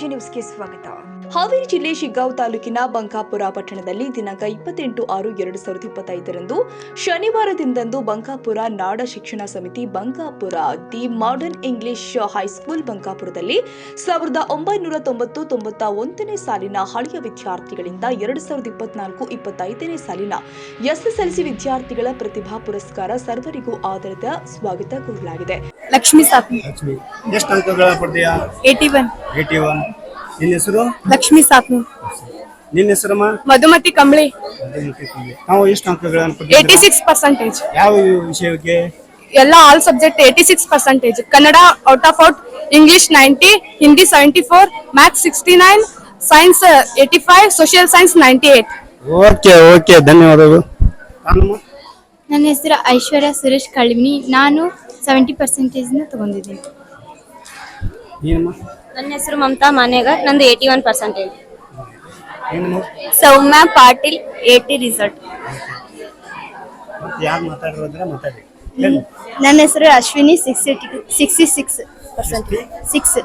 G ನ್ಯೂಸ್ಗೆ ಸ್ವಾಗತ. ಹಾವೇರಿ ಜಿಲ್ಲೆ ಶಿಗ್ಗಾಂವ್ ತಾಲೂಕಿನ ಬಂಕಾಪುರ ಪಟ್ಟಣದಲ್ಲಿ ದಿನಾಂಕ 28/6/2025 ಶನಿವಾರದಿಂದಂದು ಬಂಕಾಪುರ ನಾಡ ಶಿಕ್ಷಣ ಸಮಿತಿ Bankapura the modern English high school ಬಂಕಾಪುರದಲ್ಲಿ 1990-91ನೇ ಸಾಲಿನ ಹಳೆಯ ವಿದ್ಯಾರ್ಥಿಗಳಿಂದ 2024-25ನೇ ಸಾಲಿನ ಎಸ್ಎಸ್ಎಲ್ಸಿ ವಿದ್ಯಾರ್ಥಿಗಳ ಪ್ರತಿಭಾ ಪುರಸ್ಕಾರ ಸರ್ವರಿಗೂ ಆಧಾರದ ಸ್ವಾಗತ ಕೋರಲಾಗಿದೆ. ಲಕ್ಷ್ಮಿ ಸಾಕು ಎಷ್ಟು ಅಂಕಗಳ ಪಡೆದಿಯಾ? 81. ನಿನ್ನ ಹೆಸರು? ಲಕ್ಷ್ಮಿ ಸಾಕು. ನಿನ್ನ ಹೆಸರಮ್ಮ? ಮಧುಮತಿ ಕಂಬಳಿ. ನಾವು ಎಷ್ಟು ಅಂಕಗಳನ್ನು ಪಡೆದಿದ್ದೀರಾ? 86%. ಯಾವ ವಿಷಯಕ್ಕೆ? ಎಲ್ಲ all subject 86%. Kannada out of English 90, Hindi 74, maths 69, science 85, social science 98. Okay ಧನ್ಯವಾದಗಳು. ನನ್ನ ಹೆಸರು ಐಶ್ವರ್ಯ ಸುರೇಶ್ ಕಳಿಮಿನಿ. ನಾನು 70% ತಗೊಂಡಿದ್ದೀನಿ. ನನ್ನ ಹೆಸರು ಮಮತಾ ಮಾನೇಗರ್. ನಂದು 81%. ಸೌಮ್ಯ ಪಾಟೀಲ್ 80 ರಿಸಲ್ಟ್. ಯಾರು ಮಾತಾಡಿದ್ರೆ ಮಾತಾಡಿ. ನನ್ನ ಹೆಸರು ಅಶ್ವಿನಿ 66%. 6.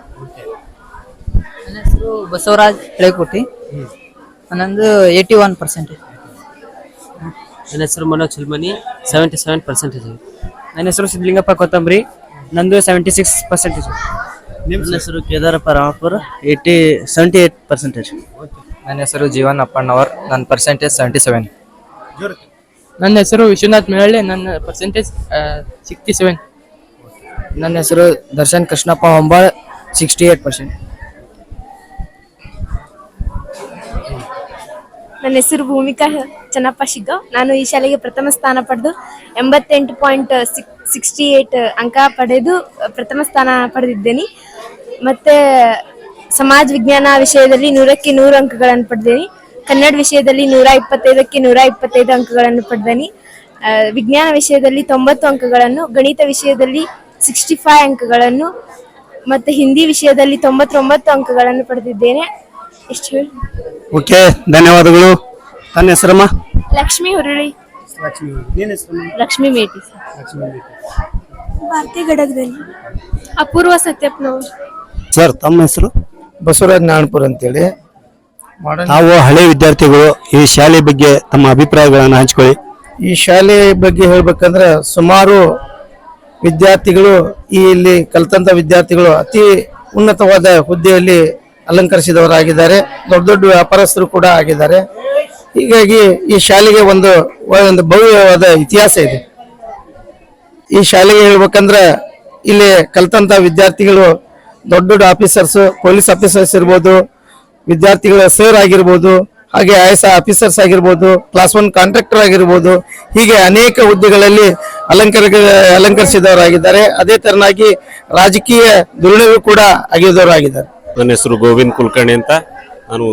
ನನ್ನ ಹೆಸರು ಬಸವರಾಜ್ ಹಳೆಕೋಟಿ. ನಂದು 81%. ನನ್ನ ಹೆಸರು ಮನೋಜ್ ಚಿಲ್ಮನಿ 77%. ನನ್ನ ಹೆಸರು ಸಿದ್ಧಲಿಂಗಪ್ಪ ಕೊತ್ತಂಬರಿ. ನಂದು 76%. ನಿಮ್ಮ ನನ್ನ ಹೆಸರು ಕೇದಾರಪ್ಪ ರಾಮಪುರ 78%. ನನ್ನ ಹೆಸರು ಜೀವನ್ ಅಪ್ಪಣ್ಣವರ್. ನನ್ನ ಪರ್ಸೆಂಟೇಜ್ 77. ನನ್ನ ಹೆಸರು ವಿಶ್ವನಾಥ್ ಮೆಹಳ್ಳಿ. ನನ್ನ ಪರ್ಸೆಂಟೇಜ್ 67. ನನ್ನ ಹೆಸರು ದರ್ಶನ್ ಕೃಷ್ಣಪ್ಪ ಹೊಂಬಾಳ್ 68%. ನನ್ನ ಹೆಸರು ಭೂಮಿಕಾ ಚನ್ನಪ್ಪ ಶಿಗ್ಗಾಂವ್. ನಾನು ಈ ಶಾಲೆಗೆ ಪ್ರಥಮ ಸ್ಥಾನ ಪಡೆದು 88.68 ಅಂಕ ಪಡೆದು ಪ್ರಥಮ ಸ್ಥಾನ ಪಡೆದಿದ್ದೇನೆ. ಮತ್ತೆ ಸಮಾಜ ವಿಜ್ಞಾನ ವಿಷಯದಲ್ಲಿ 100ಕ್ಕೆ 100 ಅಂಕಗಳನ್ನು ಪಡೆದೇನೆ. ಕನ್ನಡ ವಿಷಯದಲ್ಲಿ 125ಕ್ಕೆ 125 ಅಂಕಗಳನ್ನು ಪಡೆದೇನೆ. ವಿಜ್ಞಾನ ವಿಷಯದಲ್ಲಿ 90 ಅಂಕಗಳನ್ನು, ಗಣಿತ ವಿಷಯದಲ್ಲಿ 65 ಅಂಕಗಳನ್ನು, ಮತ್ತೆ ಹಿಂದಿ ವಿಷಯದಲ್ಲಿ 99 ಅಂಕಗಳನ್ನು ಪಡೆದಿದ್ದೇನೆ. ಎಷ್ಟು ಹೇಳಿ? ಓಕೆ ಧನ್ಯವಾದಗಳು. ತನ್ನ ಹೆಸರಮ್ಮ? ಲಕ್ಷ್ಮಿ ಹುರುಳಿ. ನಿನ್ನ ಹೆಸರಮ್ಮ? ಲಕ್ಷ್ಮಿ ಮೇಟಿ. ಭಾರತೀಯ ಗಡಗದಲ್ಲಿ ಅಪೂರ್ವ ಸತ್ಯಪ್ಪನವರು. ಸರ್ ತಮ್ಮ ಹೆಸರು? ಬಸವರಾಜ್ ನಾಣಪುರ ಅಂತೇಳಿ. ನಾವು ಹಳೆ ವಿದ್ಯಾರ್ಥಿಗಳು, ಈ ಶಾಲೆ ಬಗ್ಗೆ ತಮ್ಮ ಅಭಿಪ್ರಾಯಗಳನ್ನು ಹಂಚ್ಕೊಳ್ಳಿ. ಈ ಶಾಲೆ ಬಗ್ಗೆ ಹೇಳ್ಬೇಕಂದ್ರೆ ಸುಮಾರು ವಿದ್ಯಾರ್ಥಿಗಳು ಇಲ್ಲಿ ಕಲ್ತಂತ ವಿದ್ಯಾರ್ಥಿಗಳು ಅತಿ ಉನ್ನತವಾದ ಹುದ್ದೆಯಲ್ಲಿ ಅಲಂಕರಿಸಿದವರಾಗಿದ್ದಾರೆ. ದೊಡ್ಡ ದೊಡ್ಡ ವ್ಯಾಪಾರಸ್ಥರು ಕೂಡ ಆಗಿದ್ದಾರೆ. ಹೀಗಾಗಿ ಈ ಶಾಲೆಗೆ ಒಂದು ಭವ್ಯವಾದ ಇತಿಹಾಸ ಇದೆ. ಈ ಶಾಲೆಗೆ ಹೇಳ್ಬೇಕಂದ್ರೆ ಇಲ್ಲಿ ಕಲ್ತಂತ ವಿದ್ಯಾರ್ಥಿಗಳು ದೊಡ್ಡ ದೊಡ್ಡ ಆಫೀಸರ್ಸ್, ಪೊಲೀಸ್ ಆಫೀಸರ್ಸ್ ಇರ್ಬೋದು, ವಿದ್ಯಾರ್ಥಿಗಳ ಸರ್ ಆಗಿರ್ಬೋದು, ಹಾಗೆ ಐಎಎಸ್ ಆಫೀಸರ್ಸ್ ಆಗಿರ್ಬೋದು, ಕ್ಲಾಸ್ 1 ಕಾಂಟ್ರಾಕ್ಟರ್ ಆಗಿರ್ಬೋದು, ಹೀಗೆ ಅನೇಕ ಹುದ್ದೆಗಳಲ್ಲಿ ಅಲಂಕರಿಸಿದವರಾಗಿದ್ದಾರೆ. ಅದೇ ತರನಾಗಿ ರಾಜಕೀಯ ಧೋರಣೆಗೂ ಕೂಡ ಆಗಿದವರಾಗಿದ್ದಾರೆ. ನನ್ನ ಹೆಸರು ಗೋವಿಂದ್ ಕುಲಕರ್ಣಿ ಅಂತ. ನಾನು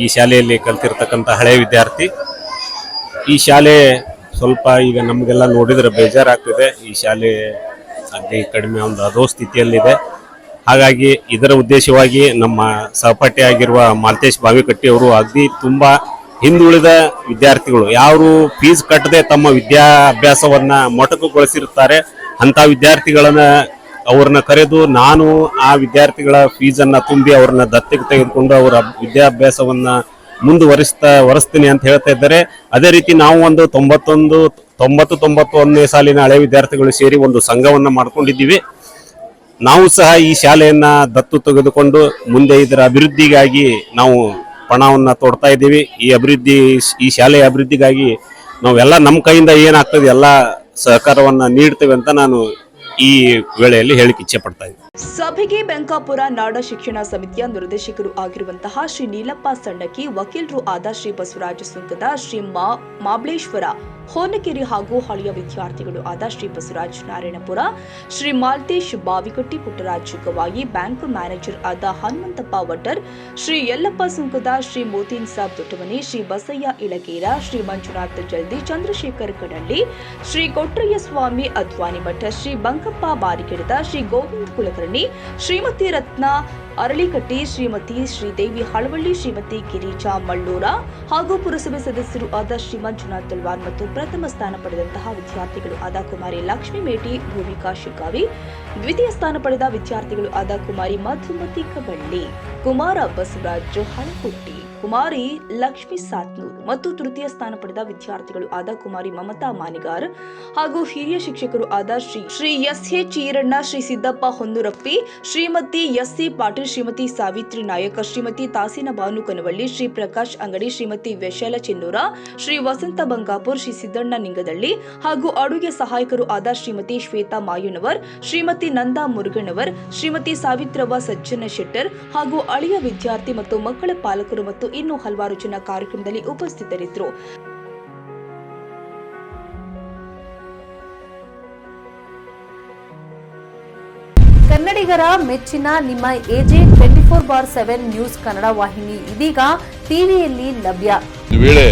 ಈ ಶಾಲೆಯಲ್ಲಿ ಕಲ್ತಿರ್ತಕ್ಕಂಥ ಹಳೆಯ ವಿದ್ಯಾರ್ಥಿ. ಈ ಶಾಲೆ ಸ್ವಲ್ಪ ಈಗ ನಮಗೆಲ್ಲ ನೋಡಿದ್ರೆ ಬೇಜಾರಾಗ್ತಿದೆ. ಈ ಶಾಲೆ ಅತಿ ಕಡಿಮೆ ಒಂದು ಅದೋ ಸ್ಥಿತಿಯಲ್ಲಿದೆ. ಹಾಗಾಗಿ ಇದರ ಉದ್ದೇಶವಾಗಿ ನಮ್ಮ ಸಹಪಾಠಿ ಆಗಿರುವ ಮಾಲ್ತೇಶ್ ಬಾವಿಕಟ್ಟಿ ಅವರು ಅಗದಿ ತುಂಬ ಹಿಂದುಳಿದ ವಿದ್ಯಾರ್ಥಿಗಳು, ಯಾರು ಫೀಸ್ ಕಟ್ಟದೆ ತಮ್ಮ ವಿದ್ಯಾಭ್ಯಾಸವನ್ನ ಮೊಟಕುಗೊಳಿಸಿರುತ್ತಾರೆ, ಅಂಥ ಅವ್ರನ್ನ ಕರೆದು ನಾನು ಆ ವಿದ್ಯಾರ್ಥಿಗಳ ಫೀಸನ್ನು ತುಂಬಿ ಅವ್ರನ್ನ ದತ್ತಿಗೆ ತೆಗೆದುಕೊಂಡು ಅವರ ವಿದ್ಯಾಭ್ಯಾಸವನ್ನ ಮುಂದುವರಿಸ್ತೀನಿ ಅಂತ ಹೇಳ್ತಾ ಇದ್ದಾರೆ. ಅದೇ ರೀತಿ ನಾವು ಒಂದು 91 ಸಾಲಿನ ಹಳೆ ವಿದ್ಯಾರ್ಥಿಗಳು ಸೇರಿ ಒಂದು ಸಂಘವನ್ನ ಮಾಡ್ಕೊಂಡಿದ್ದೀವಿ. ನಾವು ಸಹ ಈ ಶಾಲೆಯನ್ನ ದತ್ತು ತೆಗೆದುಕೊಂಡು ಮುಂದೆ ಇದರ ಅಭಿವೃದ್ಧಿಗಾಗಿ ನಾವು ಪಣವನ್ನ ತೊಡ್ತಾ ಇದ್ದೀವಿ. ಈ ಶಾಲೆಯ ಅಭಿವೃದ್ಧಿಗಾಗಿ ನಾವೆಲ್ಲ ನಮ್ಮ ಕೈಯಿಂದ ಏನಾಗ್ತದೆ ಎಲ್ಲ ಸಹಕಾರವನ್ನ ನೀಡ್ತೇವೆ ಅಂತ ನಾನು ಈ ವೇಳೆಯಲ್ಲಿ ಹೇಳಿಕೆ ಇಚ್ಛೆ ಪಡ್ತಾ ಇದ್ದೀನಿ. ಸಭೆಗೆ ಬಂಕಾಪುರ ನಾಡ ಶಿಕ್ಷಣ ಸಮಿತಿಯ ನಿರ್ದೇಶಕರು ಆಗಿರುವಂತಹ ಶ್ರೀ ನೀಲಪ್ಪ ಸಣ್ಣಕ್ಕಿ, ವಕೀಲರು ಆದ ಶ್ರೀ ಬಸವರಾಜ ಸುಂಕದ, ಶ್ರೀ ಮಾಬ್ಲೇಶ್ವರ ಹೋನಕೆರೆ ಹಾಗೂ ಹಳೆಯ ವಿದ್ಯಾರ್ಥಿಗಳು ಆದ ಶ್ರೀ ಬಸವರಾಜ್ ನಾರಾಯಣಪುರ, ಶ್ರೀ ಮಾಲ್ತೇಶ್ ಬಾವಿಕಟ್ಟಿ, ಪುಟ್ಟರಾಜ್ ಗವಾಯಿ, ಬ್ಯಾಂಕ್ ಮ್ಯಾನೇಜರ್ ಆದ ಹನುಮಂತಪ್ಪ ವಟ್ಟರ್, ಶ್ರೀ ಯಲ್ಲಪ್ಪ ಸುಂಕದ, ಶ್ರೀ ಮೋತೀನ್ ಸಾಬ್ ದೊಡ್ಡಮನಿ, ಶ್ರೀ ಬಸಯ್ಯ ಇಳಗೇರ, ಶ್ರೀ ಮಂಜುನಾಥ್ ಜಲ್ದಿ, ಚಂದ್ರಶೇಖರ್ ಕಡಳ್ಳಿ, ಶ್ರೀ ಕೊಟ್ರಯ್ಯ ಸ್ವಾಮಿ ಅದ್ವಾನಿ ಮಠ, ಶ್ರೀ ಬಂಕಪ್ಪ ಬಾರಿಕೆಡದ, ಶ್ರೀ ಗೋವಿಂದ್ ಕುಲಕರ್ಣಿ ಕುಲಕರ್ಣಿ, ಶ್ರೀಮತಿ ರತ್ನ ಅರಳಿಕಟ್ಟಿ, ಶ್ರೀಮತಿ ಶ್ರೀದೇವಿ ಹಳವಳ್ಳಿ, ಶ್ರೀಮತಿ ಗಿರಿಜಾ ಮಳ್ಳೂರ ಹಾಗೂ ಪುರಸಭೆ ಸದಸ್ಯರು ಆದ ಶ್ರೀ ಮಂಜುನಾಥ್ ತಲ್ವಾರ್ ಮತ್ತು ಪ್ರಥಮ ಸ್ಥಾನ ಪಡೆದಂತಹ ವಿದ್ಯಾರ್ಥಿಗಳು ಆದ ಕುಮಾರಿ ಲಕ್ಷ್ಮೀ ಮೇಟಿ, ಭೂಮಿಕಾ ಶಿಕಾವಿ, ದ್ವಿತೀಯ ಸ್ಥಾನ ಪಡೆದ ವಿದ್ಯಾರ್ಥಿಗಳು ಆದ ಕುಮಾರಿ ಮಧುಮತಿ ಕಬಳ್ಳಿ, ಕುಮಾರ ಬಸವರಾಜ್ ಹಳಕುಟ್ಟಿ, ಕುಮಾರಿ ಲಕ್ಷ್ಮೀ ಸಾತ್ನೂರ್ ಮತ್ತು ತೃತೀಯ ಸ್ಥಾನ ಪಡೆದ ವಿದ್ಯಾರ್ಥಿಗಳು ಆದ ಕುಮಾರಿ ಮಮತಾ ಮಾನಿಗಾರ್ ಹಾಗೂ ಹಿರಿಯ ಶಿಕ್ಷಕರು ಆದ ಶ್ರೀ ಎಸ್.ಎ. ಚೀರಣ್ಣ, ಶ್ರೀ ಸಿದ್ದಪ್ಪ ಹೊನ್ನೂರಪ್ಪಿ, ಶ್ರೀಮತಿ ಎಸ್.ಸಿ. ಪಾಟೀಲ್, ಶ್ರೀಮತಿ ಸಾವಿತ್ರಿ ನಾಯಕ್, ಶ್ರೀಮತಿ ತಾಸಿನ ಭಾನು ಕನವಳ್ಳಿ, ಶ್ರೀ ಪ್ರಕಾಶ್ ಅಂಗಡಿ, ಶ್ರೀಮತಿ ವ್ಯಶಾಲ ಚಿನ್ನೂರ, ಶ್ರೀ ವಸಂತ ಬಂಗಾಪುರ್, ಶ್ರೀ ಸಿದ್ದಣ್ಣ ನಿಂಗದಳ್ಳಿ ಹಾಗೂ ಅಡುಗೆ ಸಹಾಯಕರು ಆದ ಶ್ರೀಮತಿ ಶ್ವೇತಾ ಮಾಯುನವರ್, ಶ್ರೀಮತಿ ನಂದಾ ಮುರುಗಣ್ಣವರ್, ಶ್ರೀಮತಿ ಸಾವಿತ್ರವ್ವ ಸಜ್ಜನ ಶೆಟ್ಟರ್ ಹಾಗೂ ಅಳಿಯ ವಿದ್ಯಾರ್ಥಿ ಮತ್ತು ಮಕ್ಕಳ ಪಾಲಕರು ಮತ್ತು ಇನ್ನೂ ಹಲವಾರು ಜನ ಕಾರ್ಯಕ್ರಮದಲ್ಲಿ ಉಪಸ್ಥಿತರಿದ್ದರು. ಕನ್ನಡಿಗರ ಮೆಚ್ಚಿನ ನಿಮ್ಮ AJ24/7 ನ್ಯೂಸ್ ಕನ್ನಡ ವಾಹಿನಿ ಇದೀಗ ಟಿವಿಯಲ್ಲಿ ಲಭ್ಯ. ವೇಳೆ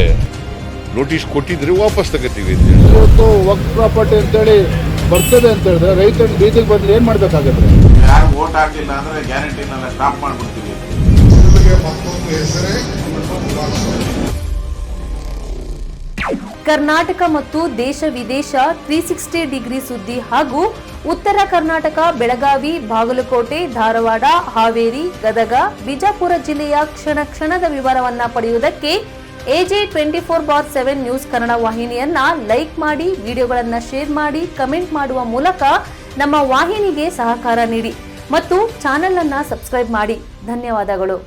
ನೋಟಿಸ್ ಕೊಟ್ಟಿದ್ರೆ ವಾಪಸ್ ತಗೋತೀವಿ. ಇವತ್ತು ವಕ್ಫ್ ಪ್ರಾಪರ್ಟಿ ಅಂತೇಳಿ ಬರ್ತದೆ ಅಂತ ಹೇಳಿದ್ರೆ ರೈತರ ಬೀದಿಗೆ ಬದಲು ಏನ್ ಮಾಡ್ಬೇಕಾಗತ್ತೆ? ಯಾರು ವೋಟ್ ಹಾಕಿಲ್ಲ ಅಂದ್ರೆ ಗ್ಯಾರಂಟಿನೆಲ್ಲ ಸ್ಟಾಪ್ ಮಾಡ್ಬಿಡ್ತೀವಿ. ಕರ್ನಾಟಕ ಮತ್ತು ದೇಶ ವಿದೇಶ 360 ಡಿಗ್ರಿ ಸುದ್ದಿ ಹಾಗೂ ಉತ್ತರ ಕರ್ನಾಟಕ, ಬೆಳಗಾವಿ, ಬಾಗಲಕೋಟೆ, ಧಾರವಾಡ, ಹಾವೇರಿ, ಗದಗ, ಬಿಜಾಪುರ ಜಿಲ್ಲೆಯ ಕ್ಷಣ ಕ್ಷಣದ ವಿವರವನ್ನ ಪಡೆಯುವುದಕ್ಕೆ AJ24/7 ನ್ಯೂಸ್ ಕನ್ನಡ ವಾಹಿನಿಯನ್ನ ಲೈಕ್ ಮಾಡಿ, ವಿಡಿಯೋಗಳನ್ನ ಶೇರ್ ಮಾಡಿ, ಕಮೆಂಟ್ ಮಾಡುವ ಮೂಲಕ ನಮ್ಮ ವಾಹಿನಿಗೆ ಸಹಕಾರ ನೀಡಿ ಮತ್ತು ಚಾನೆಲ್ ಅನ್ನ ಸಬ್ಸ್ಕ್ರೈಬ್ ಮಾಡಿ. ಧನ್ಯವಾದಗಳು.